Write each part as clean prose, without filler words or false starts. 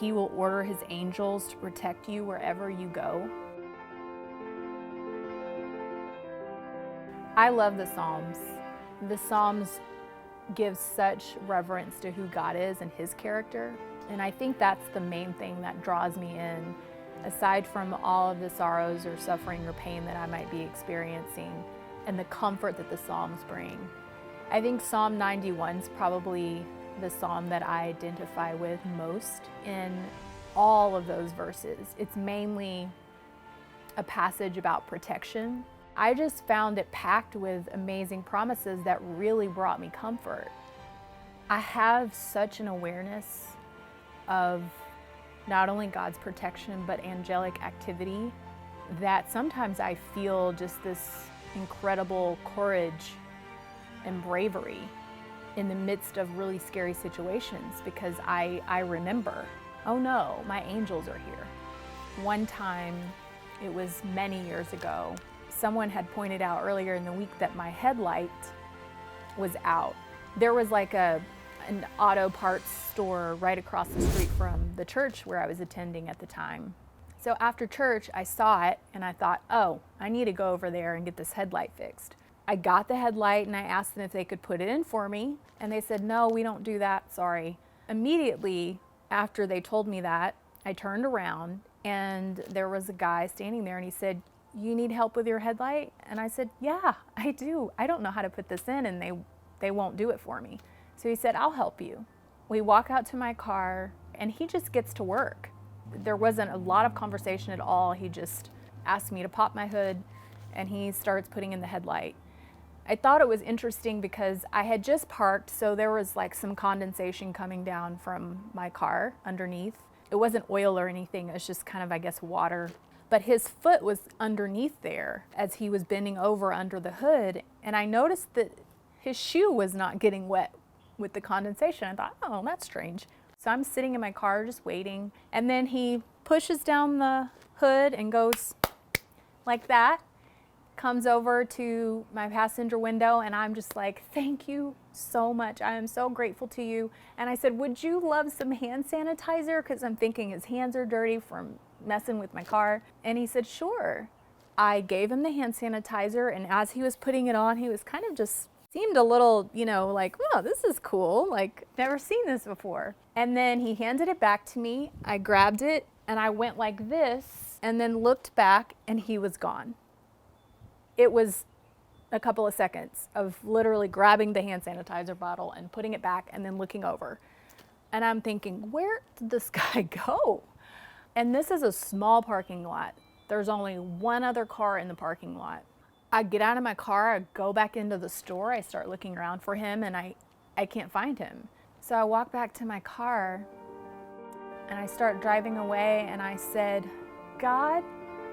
He will order His angels to protect you wherever you go. I love the Psalms. The Psalms give such reverence to who God is and His character. And I think that's the main thing that draws me in, aside from all of the sorrows or suffering or pain that I might be experiencing, and the comfort that the Psalms bring. I think Psalm 91 is probably the psalm that I identify with most in all of those verses. It's mainly a passage about protection. I just found it packed with amazing promises that really brought me comfort. I have such an awareness of not only God's protection, but angelic activity, that sometimes I feel just this incredible courage and bravery in the midst of really scary situations, because I remember, oh no, my angels are here. One time, it was many years ago, someone had pointed out earlier in the week that my headlight was out. There was like an auto parts store right across the street from the church where I was attending at the time. So after church, I saw it and I thought, oh, I need to go over there and get this headlight fixed. I got the headlight and I asked them if they could put it in for me. And they said, no, we don't do that, sorry. Immediately after they told me that, I turned around and there was a guy standing there and he said, you need help with your headlight? And I said, yeah, I do. I don't know how to put this in and they won't do it for me. So he said, I'll help you. We walk out to my car and he just gets to work. There wasn't a lot of conversation at all. He just asked me to pop my hood and he starts putting in the headlight. I thought it was interesting because I had just parked, so there was like some condensation coming down from my car underneath. It wasn't oil or anything, it was just kind of, I guess, water. But his foot was underneath there as he was bending over under the hood, and I noticed that his shoe was not getting wet with the condensation. I thought, oh, that's strange. So I'm sitting in my car just waiting, and then he pushes down the hood and goes like that, comes over to my passenger window, and I'm just like, thank you so much. I am so grateful to you. And I said, would you love some hand sanitizer? Because I'm thinking his hands are dirty from messing with my car. And he said, sure. I gave him the hand sanitizer, and as he was putting it on, he was kind of just seemed a little, like, oh, this is cool. Like, never seen this before. And then he handed it back to me. I grabbed it, and I went like this, and then looked back, and he was gone. It was a couple of seconds of literally grabbing the hand sanitizer bottle and putting it back and then looking over. And I'm thinking, where did this guy go? And this is a small parking lot. There's only one other car in the parking lot. I get out of my car, I go back into the store, I start looking around for him, and I can't find him. So I walk back to my car and I start driving away, and I said, God,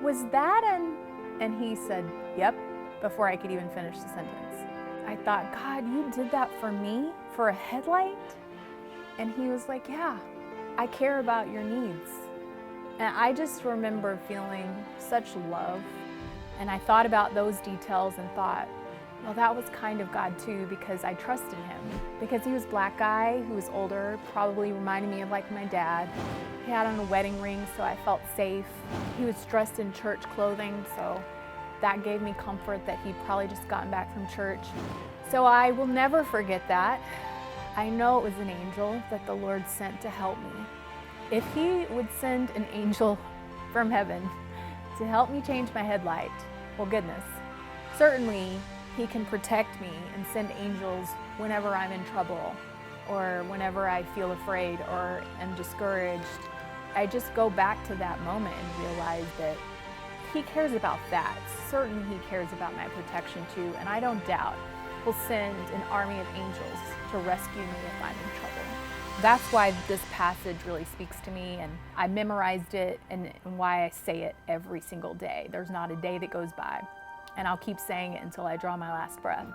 was that And he said, yep, before I could even finish the sentence. I thought, God, you did that for me, for a headlight? And he was like, yeah, I care about your needs. And I just remember feeling such love. And I thought about those details and thought, well, that was kind of God too, because I trusted him. Because he was a black guy who was older, probably reminded me of like my dad. He had on a wedding ring, so I felt safe. He was dressed in church clothing, so that gave me comfort that he'd probably just gotten back from church. So I will never forget that. I know it was an angel that the Lord sent to help me. If he would send an angel from heaven to help me change my headlight, well, goodness, certainly he can protect me and send angels whenever I'm in trouble or whenever I feel afraid or am discouraged. I just go back to that moment and realize that he cares about that. Certainly he cares about my protection too, and I don't doubt he'll send an army of angels to rescue me if I'm in trouble. That's why this passage really speaks to me, and I memorized it and why I say it every single day. There's not a day that goes by, and I'll keep saying it until I draw my last breath.